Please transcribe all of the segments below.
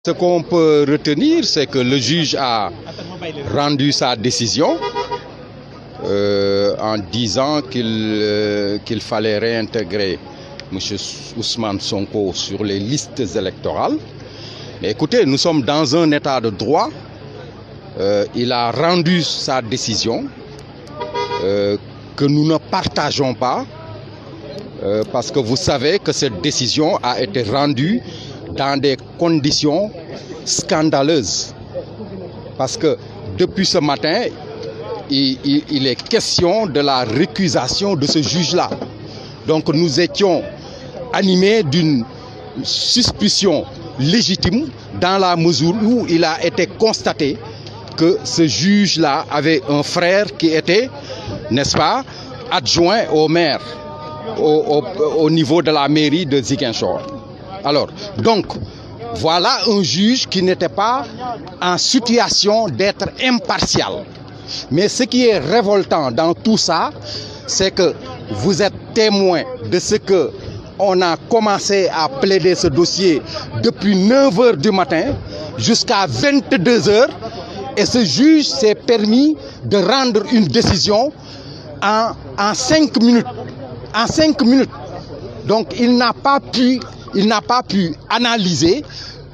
Ce qu'on peut retenir, c'est que le juge a rendu sa décision en disant qu'il fallait réintégrer M. Ousmane Sonko sur les listes électorales. Mais écoutez, nous sommes dans un état de droit. Il a rendu sa décision que nous ne partageons pas parce que vous savez que cette décision a été rendue dans des conditions scandaleuses. Parce que depuis ce matin, il est question de la récusation de ce juge-là. Donc nous étions animés d'une suspicion légitime dans la mesure où il a été constaté que ce juge-là avait un frère qui était, n'est-ce pas, adjoint au maire au niveau de la mairie de Ziguinchor. Alors, donc, voilà un juge qui n'était pas en situation d'être impartial. Mais ce qui est révoltant dans tout ça, c'est que vous êtes témoin de ce que on a commencé à plaider ce dossier depuis 9 h du matin jusqu'à 22 h. Et ce juge s'est permis de rendre une décision en 5 minutes. En 5 minutes. Donc il n'a pas pu analyser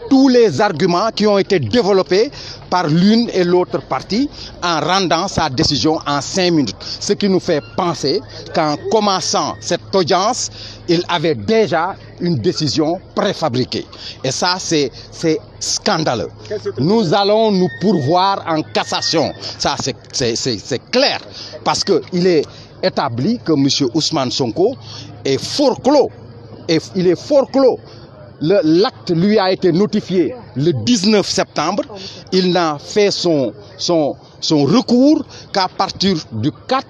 tous les arguments qui ont été développés par l'une et l'autre partie en rendant sa décision en 5 minutes. Ce qui nous fait penser qu'en commençant cette audience, il avait déjà une décision préfabriquée. Et ça, c'est scandaleux. Nous allons nous pourvoir en cassation. Ça, c'est clair. Parce qu'il est établi que M. Ousmane Sonko est forclos. Et il est forclos. L'acte lui a été notifié le 19 septembre. Il n'a fait son recours qu'à partir du 4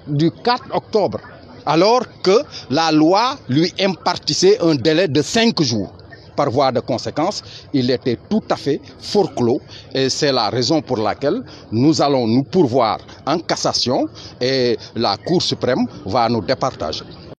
octobre. Alors que la loi lui impartissait un délai de 5 jours. Par voie de conséquence, il était tout à fait forclos. Et c'est la raison pour laquelle nous allons nous pourvoir en cassation et la Cour suprême va nous départager.